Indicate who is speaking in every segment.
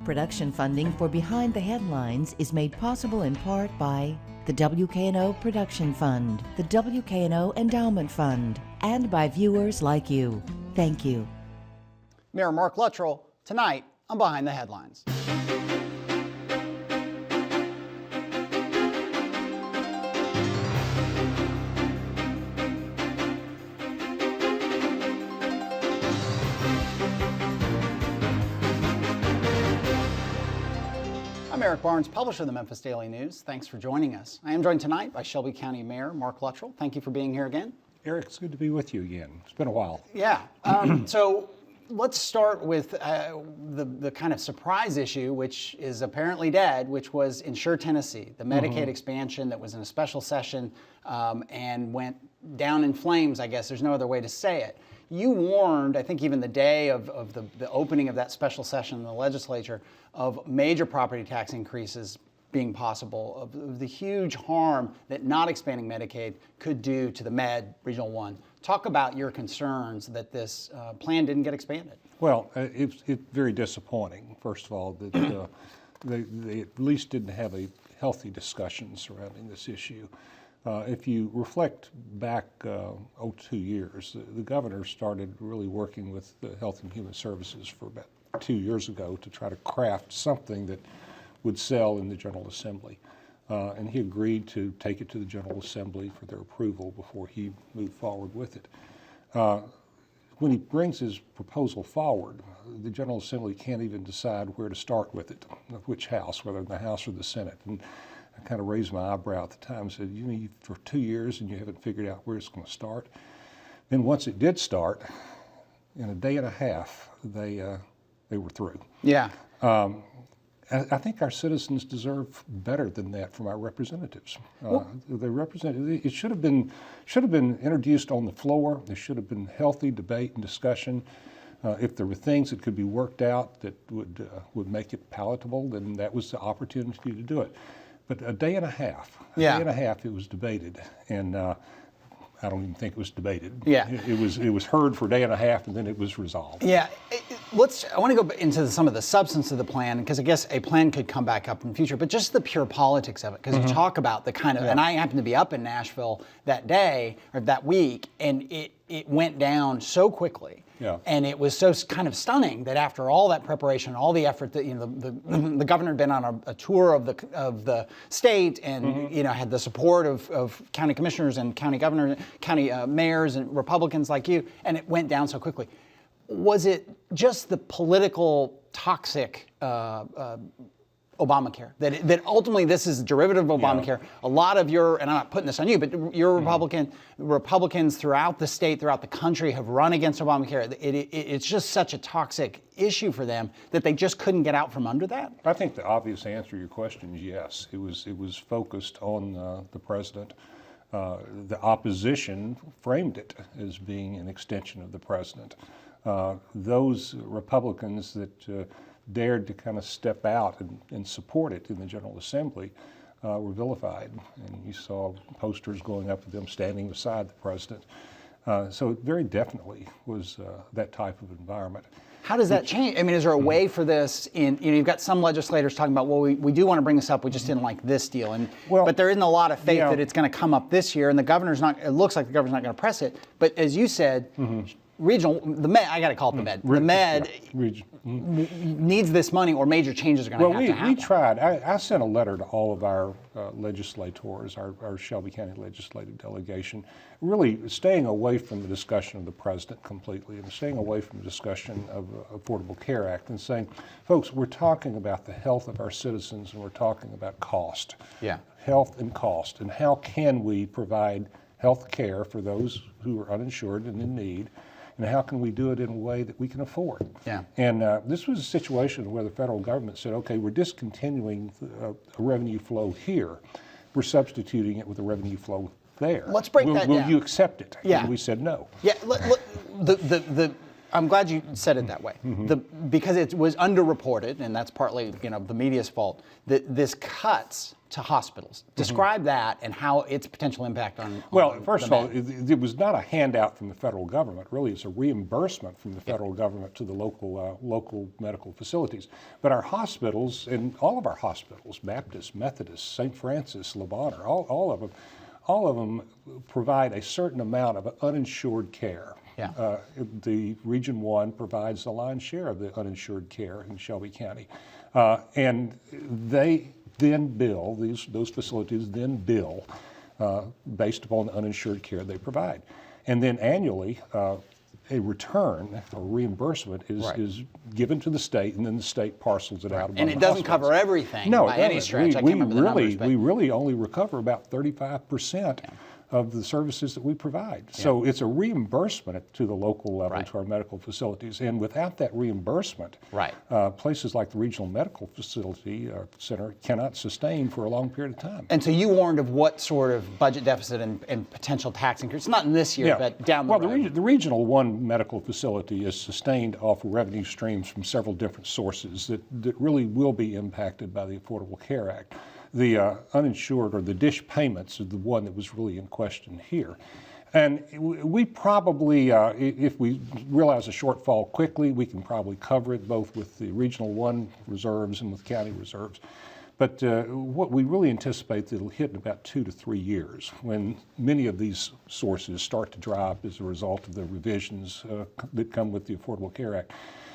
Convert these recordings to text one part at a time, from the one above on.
Speaker 1: Production funding for Behind the Headlines is made possible in part by the WKNO Production Fund, the WKNO Endowment Fund, and by viewers like you. Thank you.
Speaker 2: Mayor Mark Luttrell, tonight on Behind the Headlines. I'm Eric Barnes, publisher of the Memphis Daily News. Thanks for joining us. I am joined tonight by Shelby County Mayor Mark Luttrell. Thank you for being here again.
Speaker 3: Eric, it's good to be with you again. It's been a while.
Speaker 2: Yeah. So let's start with the kind of surprise issue, which is apparently dead, which was Insure Tennessee, the Medicaid expansion that was in a special session and went down in flames, I guess. There's no other way to say it. You warned, I think even the day of the opening of that special session in the legislature, of major property tax increases being possible, of the huge harm that not expanding Medicaid could do to the Med Regional 1. Talk about your concerns that this plan didn't get expanded.
Speaker 3: Well, it's very disappointing, first of all, that they at least didn't have a healthy discussion surrounding this issue. If you reflect back 2 years, the governor started really working with the Health and Human Services for about 2 years ago to try to craft something that would sell in the General Assembly. And he agreed to take it to the General Assembly for their approval before he moved forward with it. When he brings his proposal forward, the General Assembly can't even decide where to start with it, which house, whether in the House or the Senate. And I kind of raised my eyebrow at the time and said, you know, for 2 years and you haven't figured out where it's going to start. Then once it did start, in a day and a half, they were through.
Speaker 2: Yeah.
Speaker 3: I think our citizens deserve better than that from our representatives. It should have been introduced on the floor. There should have been healthy debate and discussion. If there were things that could be worked out that would make it palatable, then that was the opportunity to do it. But a day and a half it was debated, and I don't even think it was debated.
Speaker 2: Yeah.
Speaker 3: It was heard for a day and a half, and then it was resolved.
Speaker 2: Yeah. I want to go into some of the substance of the plan, because I guess a plan could come back up in the future, but just the pure politics of it, because you talk about the kind of, and I happened to be up in Nashville that day, or that week, and it went down so quickly.
Speaker 3: Yeah.
Speaker 2: And it was so kind of stunning that after all that preparation, all the effort that, you know, the governor had been on a tour of the state and, you know, had the support of county commissioners and county governors, county mayors and Republicans like you, and it went down so quickly. Was it just the political toxic Obamacare, that ultimately this is a derivative of Obamacare? Yeah. A lot of your, and I'm not putting this on you, but your Republicans throughout the state, throughout the country have run against Obamacare. It's just such a toxic issue for them that they just couldn't get out from under that?
Speaker 3: I think the obvious answer to your question is yes. It was focused on the president. The opposition framed it as being an extension of the president. Those Republicans that dared to kind of step out and support it in the General Assembly were vilified. And you saw posters going up with them standing beside the president. So it very definitely was that type of environment.
Speaker 2: How does that change? I mean, is there a way for this you've got some legislators talking about, well, we do want to bring this up, we just didn't like this deal. But there isn't a lot of faith that it's going to come up this year, and it looks like the governor's not going to press it. But as you said, the Med, I got to call it the Med. The Med needs this money, or major changes are going to have to happen.
Speaker 3: We tried. I sent a letter to all of our legislators, our Shelby County legislative delegation, really staying away from the discussion of the president completely and staying away from the discussion of Affordable Care Act, and saying, folks, we're talking about the health of our citizens, and we're talking about cost.
Speaker 2: Yeah. Health
Speaker 3: and cost, and how can we provide health care for those who are uninsured and in need, and how can we do it in a way that we can afford?
Speaker 2: Yeah.
Speaker 3: And this was a situation where the federal government said, okay, we're discontinuing a revenue flow here. We're substituting it with a revenue flow there.
Speaker 2: Let's break that down.
Speaker 3: Will you accept it?
Speaker 2: Yeah.
Speaker 3: And we said no.
Speaker 2: Yeah. I'm glad you said it that way. Because it was underreported, and that's partly the media's fault. That this cuts to hospitals. Describe that and how its potential impact on.
Speaker 3: Well, first of all, it was not a handout from the federal government. Really, it's a reimbursement from the federal government to the local medical facilities. But our hospitals, and all of our hospitals, Baptist, Methodist, St. Francis, Le Bonheur, all of them provide a certain amount of uninsured care.
Speaker 2: Yeah.
Speaker 3: The Region 1 provides the lion's share of the uninsured care in Shelby County. And they then bill, those facilities then bill based upon the uninsured care they provide. And then annually, a return or reimbursement is given to the state, and then the state parcels it out.
Speaker 2: And it doesn't cover everything by any stretch. I can't remember the numbers, but
Speaker 3: we really only recover about 35% of the services that we provide. So it's a reimbursement to the local level, to our medical facilities. And without that reimbursement, places like the Regional Medical Facility Center cannot sustain for a long period of time.
Speaker 2: And so you warned of what sort of budget deficit and potential tax increase, not in this year, but down the road.
Speaker 3: Well, the Regional 1 medical facility is sustained off revenue streams from several different sources that really will be impacted by the Affordable Care Act. The uninsured or the DISH payments is the one that was really in question here. And we probably, if we realize a shortfall quickly, we can probably cover it both with the Regional 1 reserves and with county reserves. But what we really anticipate that it'll hit in about 2 to 3 years when many of these sources start to drop as a result of the revisions that come with the Affordable Care Act.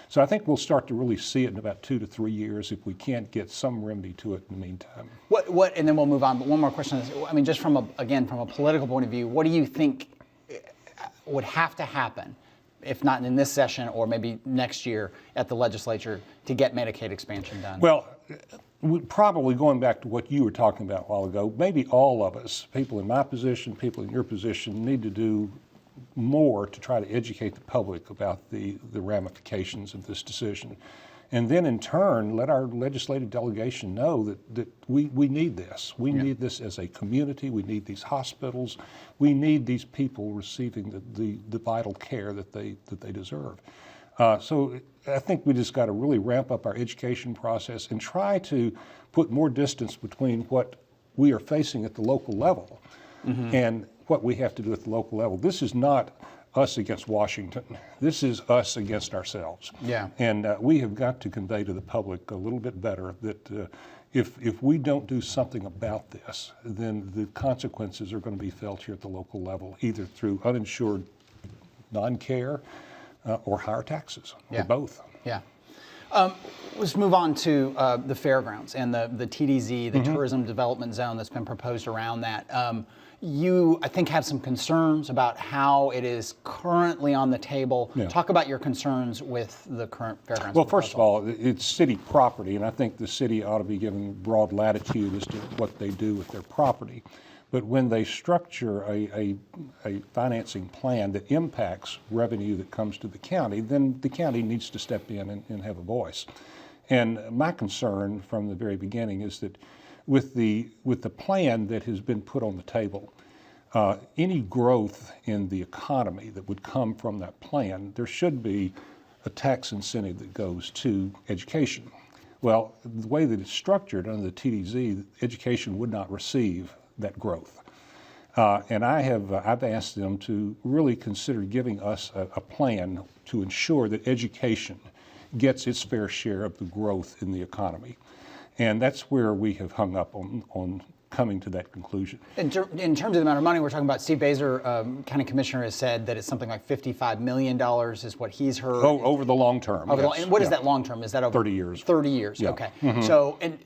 Speaker 3: So I think we'll start to really see it in about 2 to 3 years if we can't get some remedy to it in the meantime.
Speaker 2: What, and then we'll move on, but one more question is, I mean, just from a political point of view, what do you think would have to happen, if not in this session or maybe next year at the legislature, to get Medicaid expansion done?
Speaker 3: Well, probably going back to what you were talking about a while ago, maybe all of us, people in my position, people in your position, need to do more to try to educate the public about the ramifications of this decision. And then in turn, let our legislative delegation know that we need this. We need this as a community. We need these hospitals. We need these people receiving the vital care that they deserve. So I think we just got to really ramp up our education process and try to put more distance between what we are facing at the local level and what we have to do at the local level. This is not us against Washington. This is us against ourselves.
Speaker 2: Yeah.
Speaker 3: And we have got to convey to the public a little bit better that if we don't do something about this, then the consequences are going to be felt here at the local level, either through uninsured non-care or higher taxes, or both.
Speaker 2: Yeah. Let's move on to the fairgrounds and the TDZ, the Tourism Development Zone that's been proposed around that. You, I think, have some concerns about how it is currently on the table.
Speaker 3: Yeah.
Speaker 2: Talk about your concerns with the current fairgrounds
Speaker 3: Well,
Speaker 2: proposal.
Speaker 3: first of all, it's city property, and I think the city ought to be given broad latitude as to what they do with their property. But when they structure a financing plan that impacts revenue that comes to the county, then the county needs to step in and have a voice. And my concern from the very beginning is that with the plan that has been put on the table, any growth in the economy that would come from that plan, there should be a tax incentive that goes to education. Well, the way that it's structured under the TDZ, education would not receive that growth. And I've asked them to really consider giving us a plan to ensure that education gets its fair share of the growth in the economy. And that's where we have hung up on coming to that conclusion.
Speaker 2: In terms of the amount of money we're talking about, Steve Baser, County Commissioner, has said that it's something like $55 million is what he's heard.
Speaker 3: Oh, over the long term.
Speaker 2: Over
Speaker 3: yes.
Speaker 2: and what is that long term? Is that over
Speaker 3: 30 years?
Speaker 2: 30 years.
Speaker 3: Yeah.
Speaker 2: Okay. So, and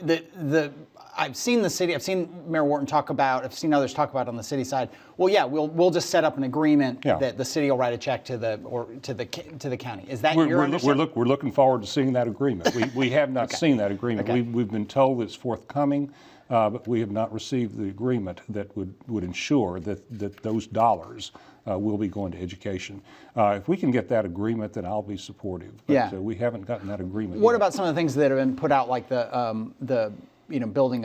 Speaker 2: I've seen the city. I've seen Mayor Wharton talk about. I've seen others talk about on the city side. Well, yeah, we'll just set up an agreement that the city will write a check to the county. Is that your understanding?
Speaker 3: We're looking forward to seeing that agreement. We have not seen that agreement.
Speaker 2: Okay.
Speaker 3: We've been told it's forthcoming, but we have not received the agreement that would ensure that those dollars will be going to education. If we can get that agreement, then I'll be supportive. But we haven't gotten that agreement
Speaker 2: What
Speaker 3: yet.
Speaker 2: about some of the things that have been put out, like the building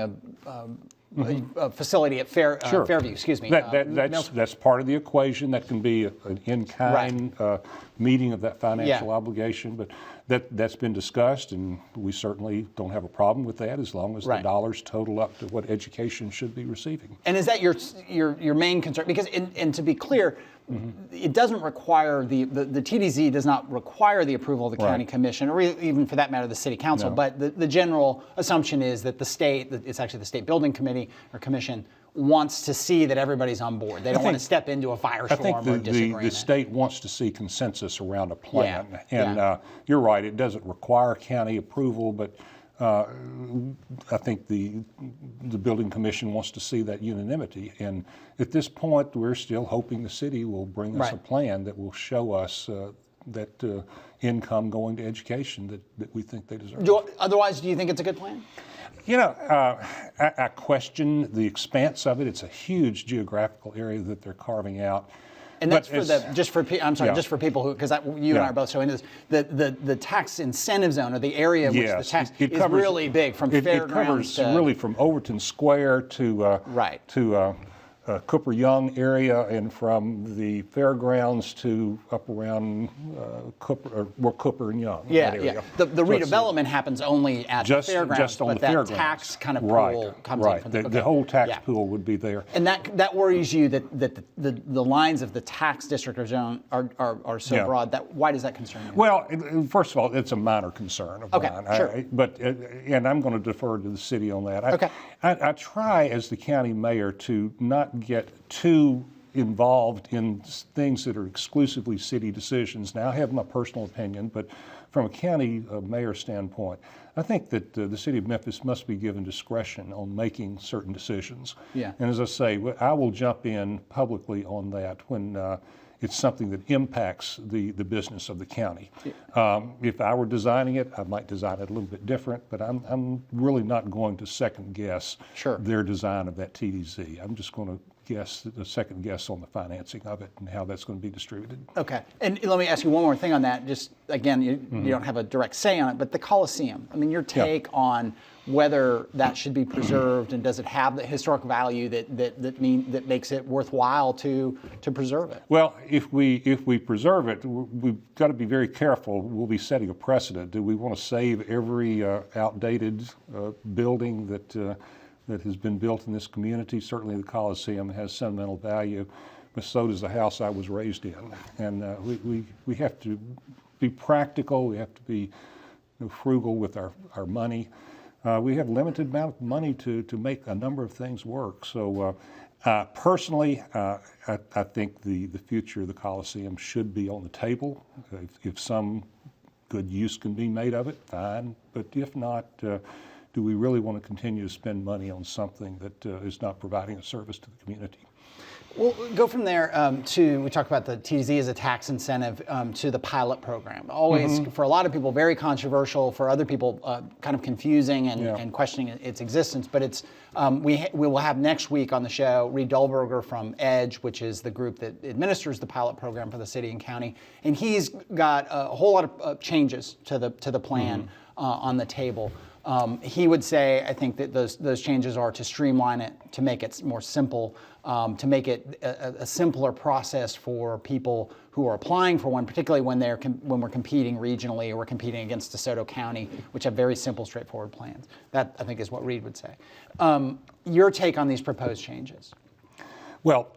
Speaker 2: facility at
Speaker 3: Sure.
Speaker 2: Fairview. Excuse me.
Speaker 3: That's part of the equation. That can be an in-kind meeting of that financial obligation, but that's been discussed, and we certainly don't have a problem with that as long as the dollars total up to what education should be receiving.
Speaker 2: And is that your main concern? Because, and to be clear, it doesn't require the TDZ does not require the approval of the county commission, or even for that matter the city council. No. But the general assumption is that it's actually the state building committee or commission wants to see that everybody's on board. They don't want to step into a firestorm or disagreement.
Speaker 3: The state wants to see consensus around a plan, and you're right. It doesn't require county approval, but I think the building commission wants to see that unanimity. And at this point, we're still hoping the city will bring us a plan that will show us that income going to education that we think they deserve.
Speaker 2: Otherwise, do you think it's a good plan?
Speaker 3: You know, I question the expanse of it. It's a huge geographical area that they're carving out.
Speaker 2: And that's just for people who, because you and I are both so into this, the tax incentive zone, or the area in which the tax is really big, from Fairgrounds
Speaker 3: to... It covers really from Overton Square to Cooper Young area, and from the Fairgrounds to up around Cooper and Young.
Speaker 2: Yeah, yeah. The redevelopment happens only at the Fairgrounds,
Speaker 3: just on
Speaker 2: but
Speaker 3: the
Speaker 2: that
Speaker 3: Fairgrounds.
Speaker 2: Tax kind of pool comes in from
Speaker 3: the whole tax pool would be there.
Speaker 2: And that worries you that the lines of the tax district or zone are so broad. Why does that concern you?
Speaker 3: Well, first of all, it's a minor concern of mine.
Speaker 2: Sure.
Speaker 3: And I'm going to defer to the city on that. I try as the county mayor to not get too involved in things that are exclusively city decisions. Now, I have my personal opinion, but from a county mayor standpoint, I think that the city of Memphis must be given discretion on making certain decisions.
Speaker 2: Yeah.
Speaker 3: And as I say, I will jump in publicly on that when it's something that impacts the business of the county. If I were designing it, I might design it a little bit different, but I'm really not going to second guess their design of that TDZ. I'm just going to second guess on the financing of it and how that's going to be distributed.
Speaker 2: Okay, and let me ask you one more thing on that. Just again, you don't have a direct say on it, but the Coliseum. I mean, your take on whether that should be preserved, and does it have the historic value that makes it worthwhile to preserve it?
Speaker 3: Well, if we preserve it, we've got to be very careful. We'll be setting a precedent. Do we want to save every outdated building that has been built in this community? Certainly the Coliseum has sentimental value, but so does the house I was raised in. And we have to be practical. We have to be frugal with our money. We have limited amount of money to make a number of things work. So personally, I think the future of the Coliseum should be on the table. If some good use can be made of it, fine. But if not, do we really want to continue to spend money on something that is not providing a service to the community?
Speaker 2: We'll go from there we talk about the TDZ as a tax incentive to the pilot program. Always, for a lot of people, very controversial. For other people, kind of confusing and questioning its existence. But it's we will have next week on the show Reed Dahlberger from EDGE, which is the group that administers the pilot program for the city and county, and he's got a whole lot of changes to the plan on the table. He would say, I think that those changes are to streamline it, to make it more simple, to make it a simpler process for people who are applying for one, particularly when we're competing regionally or we're competing against DeSoto County, which have very simple, straightforward plans. That, I think, is what Reed would say. Your take on these proposed changes?
Speaker 3: Well,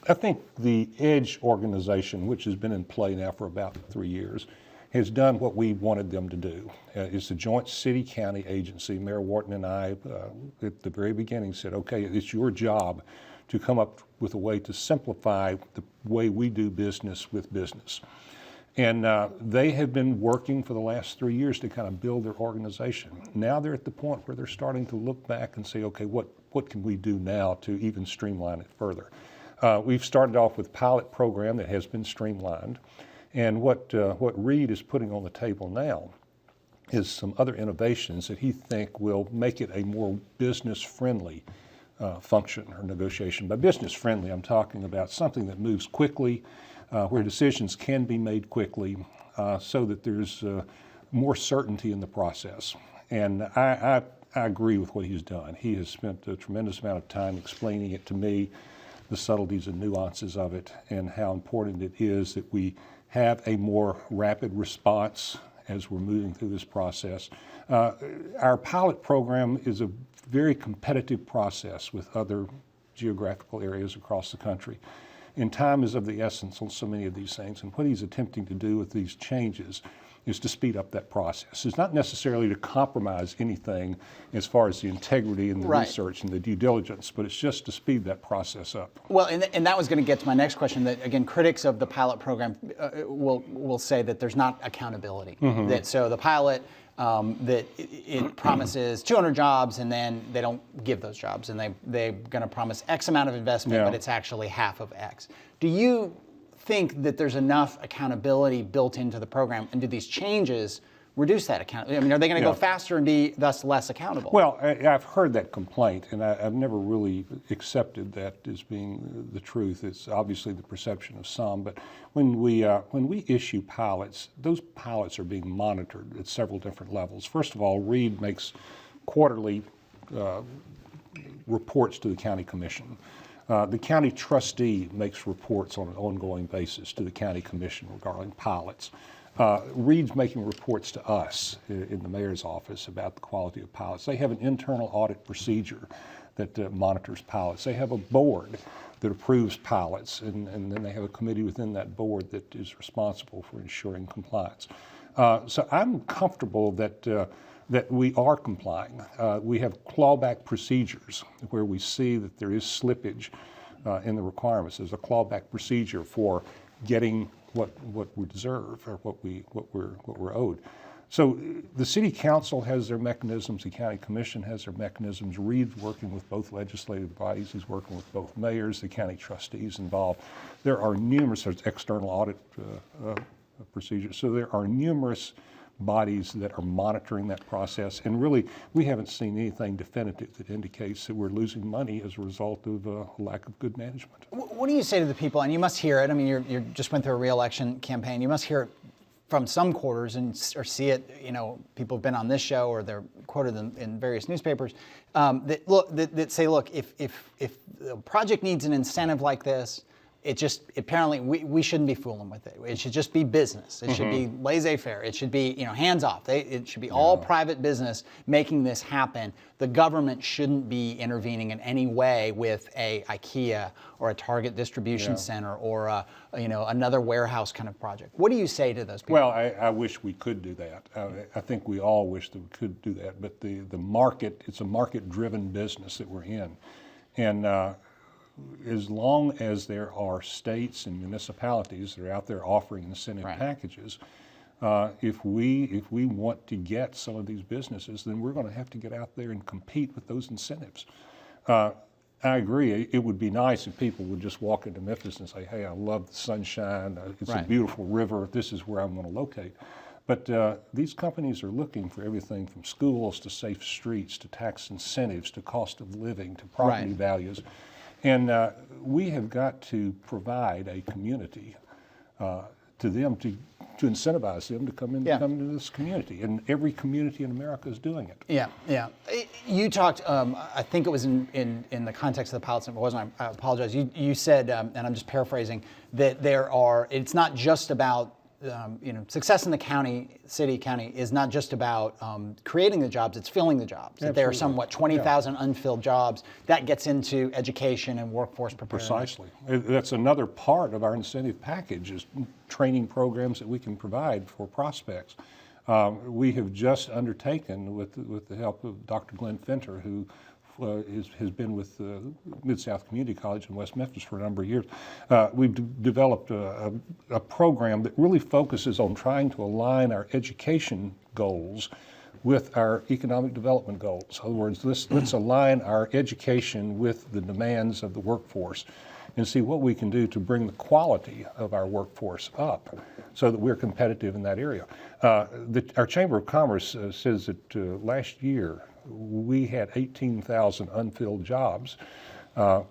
Speaker 3: I think the EDGE organization, which has been in play now for about 3 years, has done what we wanted them to do. It's a joint city-county agency. Mayor Wharton and I, at the very beginning, said, okay, it's your job to come up with a way to simplify the way we do business with business. And they have been working for the last 3 years to kind of build their organization. Now they're at the point where they're starting to look back and say, okay, what can we do now to even streamline it further? We've started off with a pilot program that has been streamlined. And what Reed is putting on the table now is some other innovations that he think will make it a more business-friendly function or negotiation. By business-friendly, I'm talking about something that moves quickly, where decisions can be made quickly, so that there's more certainty in the process. And I I agree with what he's done. He has spent a tremendous amount of time explaining it to me, the subtleties and nuances of it, and how important it is that we have a more rapid response as we're moving through this process. Our pilot program is a very competitive process with other geographical areas across the country. And time is of the essence on so many of these things. And what he's attempting to do with these changes is to speed up that process. It's not necessarily to compromise anything as far as the integrity and the research and the due diligence, but it's just to speed that process up.
Speaker 2: Well, and that was going to get to my next question. That again, critics of the pilot program will say that there's not accountability. That so the pilot that it promises 200 jobs and then they don't give those jobs, and they're going to promise X amount of investment, but it's actually half of X. Do you think that there's enough accountability built into the program, and do these changes reduce that accountability? I mean, are they going to go faster and be thus less accountable?
Speaker 3: Well, I've heard that complaint, and I've never really accepted that as being the truth. It's obviously the perception of some, but when we issue pilots, those pilots are being monitored at several different levels. First of all, Reed makes quarterly reports to the county commission. The county trustee makes reports on an ongoing basis to the county commission regarding pilots. Reed's making reports to us in the mayor's office about the quality of pilots. They have an internal audit procedure that monitors pilots. They have a board that approves pilots, and then they have a committee within that board that is responsible for ensuring compliance. So I'm comfortable that we are complying. We have clawback procedures where we see that there is slippage in the requirements. There's a clawback procedure for getting what we deserve or what we're owed. So the city council has their mechanisms, the county commission has their mechanisms. Reed's working with both legislative bodies, he's working with both mayors, the county trustees involved. There's external audit procedures. So there are numerous bodies that are monitoring that process, and really we haven't seen anything definitive that indicates that we're losing money as a result of a lack of good management.
Speaker 2: What do you say to the people, and you must hear it, I mean, you just went through a re-election campaign, you must hear it from some quarters or see it, people have been on this show or they're quoted in various newspapers that say, look, if the project needs an incentive like this, apparently we shouldn't be fooling with it. It should just be business. It should be laissez-faire. It should be hands off. It should be all private business making this happen. The government shouldn't be intervening in any way with a IKEA or a Target distribution center or another warehouse kind of project. What do you say to those people?
Speaker 3: Well, I wish we could do that. I think we all wish that we could do that. But the market, it's a market-driven business that we're in, and as long as there are states and municipalities that are out there offering incentive packages, if we want to get some of these businesses, then we're going to have to get out there and compete with those incentives. I agree. It would be nice if people would just walk into Memphis and say, hey, I love the sunshine. It's a beautiful river. This is where I'm going to locate. But these companies are looking for everything from schools to safe streets to tax incentives to cost of living to property values. And we have got to provide a community to them to incentivize them to come into this community. And every community in America is doing it.
Speaker 2: Yeah. You talked, I think it was in the context of the pilots, if it wasn't, I apologize. You said, and I'm just paraphrasing, that it's not just about success in the city county is not just about creating the jobs, it's filling the jobs. That there are somewhat 20,000 unfilled jobs. That gets into education and workforce preparedness.
Speaker 3: Precisely. That's another part of our incentive package is training programs that we can provide for prospects. We have just undertaken, with the help of Dr. Glenn Fenter, who has been with Mid-South Community College in West Memphis for a number of years. We've developed a program that really focuses on trying to align our education goals with our economic development goals. In other words, let's align our education with the demands of the workforce and see what we can do to bring the quality of our workforce up so that we're competitive in that area. Our Chamber of Commerce says that last year we had 18,000 unfilled jobs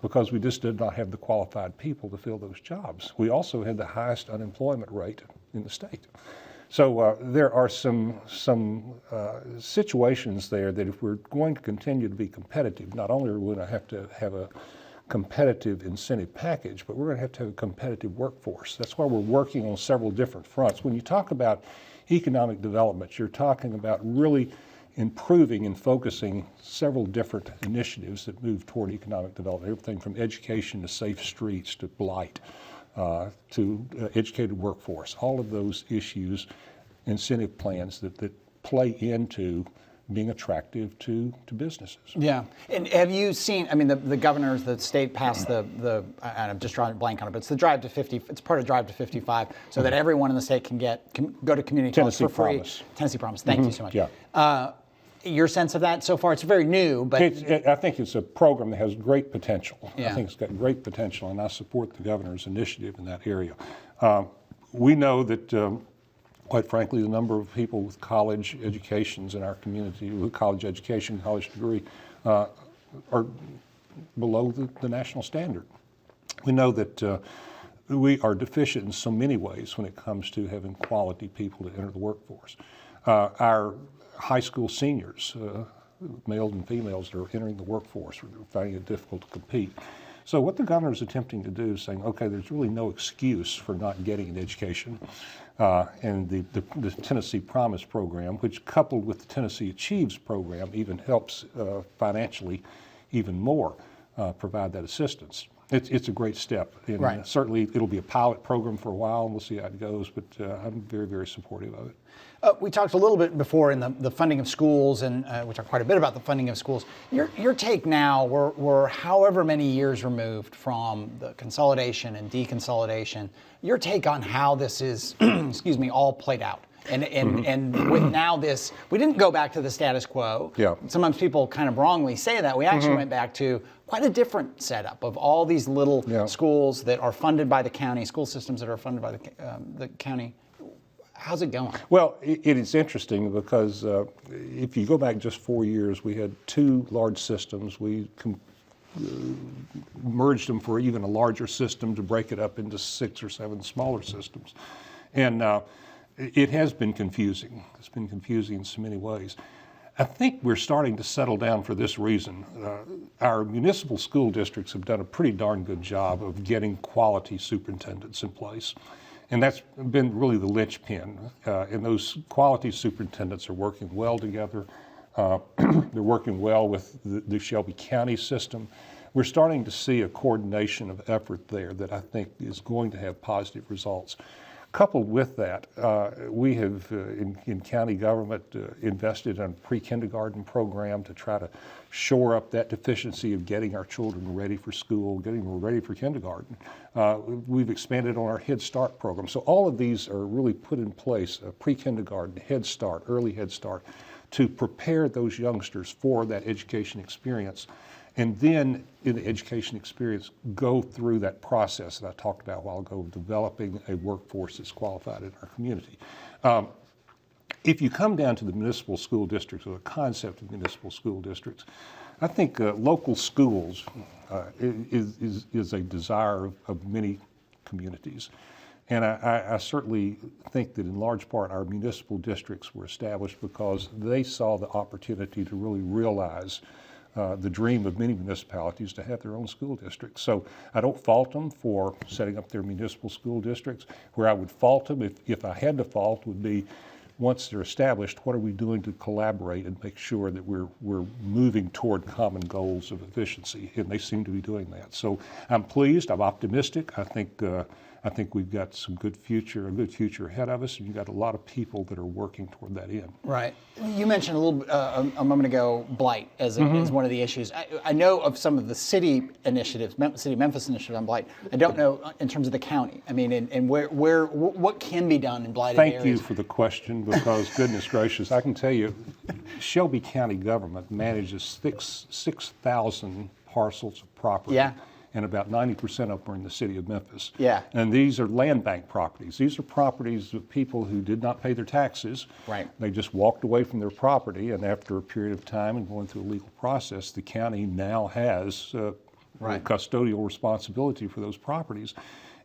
Speaker 3: because we just did not have the qualified people to fill those jobs. We also had the highest unemployment rate in the state. So there are some situations there that if we're going to continue to be competitive, not only are we going to have a competitive incentive package, but we're going to have a competitive workforce. That's why we're working on several different fronts. When you talk about economic development, you're talking about really improving and focusing several different initiatives that move toward economic development, everything from education to safe streets to blight. To educated workforce, all of those issues, incentive plans that play into being attractive to businesses.
Speaker 2: Yeah, and have you seen, I mean, the governor of the state passed and I'm just drawing a blank on it, but it's the Drive to 50, it's part of Drive to 55, so that everyone in the state can go to community college for free.
Speaker 3: Promise.
Speaker 2: Tennessee Promise, thank you so much.
Speaker 3: Yeah.
Speaker 2: Your sense of that so far? It's very new, but
Speaker 3: I think it's a program that has great potential.
Speaker 2: Yeah.
Speaker 3: I think it's got great potential, and I support the governor's initiative in that area. We know that, quite frankly, the number of people with college educations in our community, with college education, college degree, are below the national standard. We know that we are deficient in so many ways when it comes to having quality people to enter the workforce. Our high school seniors, males and females that are entering the workforce, are finding it difficult to compete. So what the governor is attempting to do is saying, okay, there's really no excuse for not getting an education. And the Tennessee Promise program, which coupled with the Tennessee Achieves program even helps financially even more provide that assistance. It's a great step. And
Speaker 2: right.
Speaker 3: Certainly it'll be a pilot program for a while, and we'll see how it goes, but I'm very, very supportive of it.
Speaker 2: We talked a little bit before in the funding of schools, and we talked quite a bit about the funding of schools. Your take now, we're however many years removed from the consolidation and deconsolidation, your take on how this is, excuse me, all played out. And with now this, we didn't go back to the status quo.
Speaker 3: Yeah.
Speaker 2: Sometimes people kind of wrongly say that. We actually went back to quite a different setup of all these little schools that are funded by the county, school systems that are funded by the county. How's it going?
Speaker 3: Well, it is interesting because if you go back just 4 years, we had 2 large systems. We merged them for even a larger system to break it up into 6 or 7 smaller systems. And it has been confusing. It's been confusing in so many ways. I think we're starting to settle down for this reason. Our municipal school districts have done a pretty darn good job of getting quality superintendents in place. And that's been really the linchpin. And those quality superintendents are working well together. They're working well with the Shelby County system. We're starting to see a coordination of effort there that I think is going to have positive results. Coupled with that, we have, in county government, invested in a pre-kindergarten program to try to shore up that deficiency of getting our children ready for school, getting them ready for kindergarten. We've expanded on our Head Start program. So all of these are really put in place, pre-kindergarten, Head Start, early Head Start, to prepare those youngsters for that education experience. And then in the education experience, go through that process that I talked about a while ago of developing a workforce that's qualified in our community. If you come down to the municipal school districts or the concept of municipal school districts, I think local schools is a desire of many communities. And I certainly think that in large part our municipal districts were established because they saw the opportunity to really realize the dream of many municipalities to have their own school districts. So I don't fault them for setting up their municipal school districts. Where I would fault them, if I had to fault, would be once they're established, what are we doing to collaborate and make sure that we're moving toward common goals of efficiency? And they seem to be doing that. So I'm pleased, I'm optimistic. I think we've got a good future ahead of us, and you've got a lot of people that are working toward that end.
Speaker 2: Right. You mentioned a little bit, a moment ago, blight as one of the issues. I know of some of the city initiatives, City of Memphis initiative on blight. I don't know in terms of the county. I mean, and what can be done in blighted areas?
Speaker 3: Thank you for the question, because goodness gracious, I can tell you, Shelby County government manages 6,000 parcels of property.
Speaker 2: Yeah.
Speaker 3: And about 90% of them are in the city of Memphis.
Speaker 2: Yeah.
Speaker 3: And these are land bank properties. These are properties of people who did not pay their taxes.
Speaker 2: Right.
Speaker 3: They just walked away from their property, and after a period of time and going through a legal process, the county now has custodial responsibility for those properties.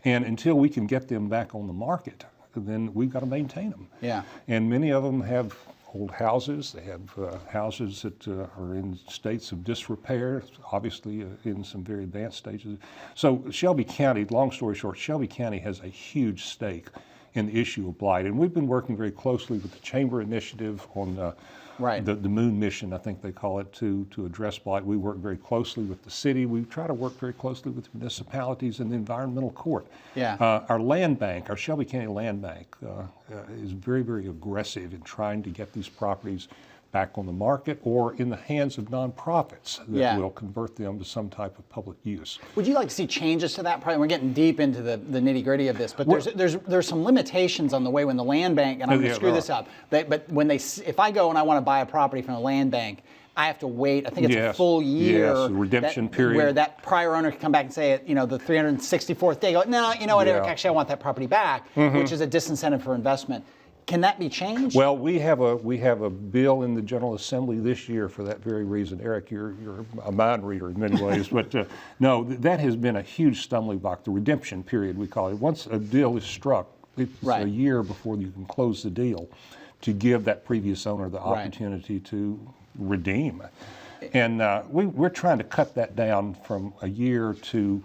Speaker 3: And until we can get them back on the market, then we've got to maintain them.
Speaker 2: Yeah.
Speaker 3: And many of them have old houses. They have houses that are in states of disrepair, obviously in some very advanced stages. So Shelby County, long story short, Shelby County has a huge stake in the issue of blight. And we've been working very closely with the Chamber Initiative on
Speaker 2: Right.
Speaker 3: the Moon Mission, I think they call it, to address blight. We work very closely with the city. We try to work very closely with municipalities and the environmental court.
Speaker 2: Yeah.
Speaker 3: Our land bank, our Shelby County Land Bank, is very, very aggressive in trying to get these properties back on the market or in the hands of nonprofits that
Speaker 2: Yeah.
Speaker 3: will convert them to some type of public use.
Speaker 2: Would you like to see changes to that? Probably we're getting deep into the nitty gritty of this, but there's some limitations on the way when the land bank, and I'm going
Speaker 3: Yeah,
Speaker 2: to screw
Speaker 3: there
Speaker 2: this up. But when if I go and I want to buy a property from a land bank, I have to wait. I think it's a
Speaker 3: Yes,
Speaker 2: full year.
Speaker 3: yes, redemption period.
Speaker 2: Where that prior owner can come back and say, the 364th day, go, no, you know what, Eric,
Speaker 3: Yeah.
Speaker 2: actually I want that property back, which is a disincentive for investment. Can that be changed?
Speaker 3: Well, we have a bill in the General Assembly this year for that very reason. Eric, you're a mind reader in many ways, but no, that has been a huge stumbling block. The redemption period, we call it. Once a deal is struck, it's
Speaker 2: Right.
Speaker 3: a year before you can close the deal to give that previous owner the
Speaker 2: Right.
Speaker 3: opportunity to redeem. And we're trying to cut that down from a year to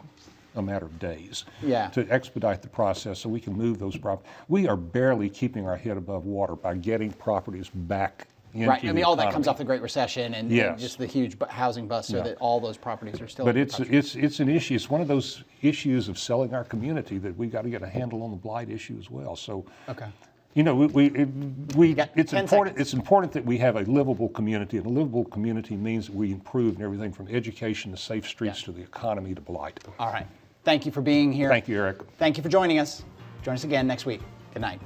Speaker 3: a matter of days
Speaker 2: Yeah.
Speaker 3: to expedite the process so we can move those properties. We are barely keeping our head above water by getting properties back into
Speaker 2: Right. I mean,
Speaker 3: the
Speaker 2: all that comes
Speaker 3: economy.
Speaker 2: off the Great Recession and
Speaker 3: Yes.
Speaker 2: just the huge housing bust, so
Speaker 3: Yeah.
Speaker 2: that all those properties are still.
Speaker 3: But
Speaker 2: in
Speaker 3: it's
Speaker 2: production.
Speaker 3: an issue. It's one of those issues of selling our community that we've got to get a handle on the blight issue as well. So,
Speaker 2: Okay.
Speaker 3: it's
Speaker 2: got 10
Speaker 3: important.
Speaker 2: seconds.
Speaker 3: It's important that we have a livable community, and a livable community means that we improve in everything from education to safe streets
Speaker 2: Yeah.
Speaker 3: to the economy to blight.
Speaker 2: All right. Thank you for being here.
Speaker 3: Thank you, Eric.
Speaker 2: Thank you for joining us. Join us again next week. Good night.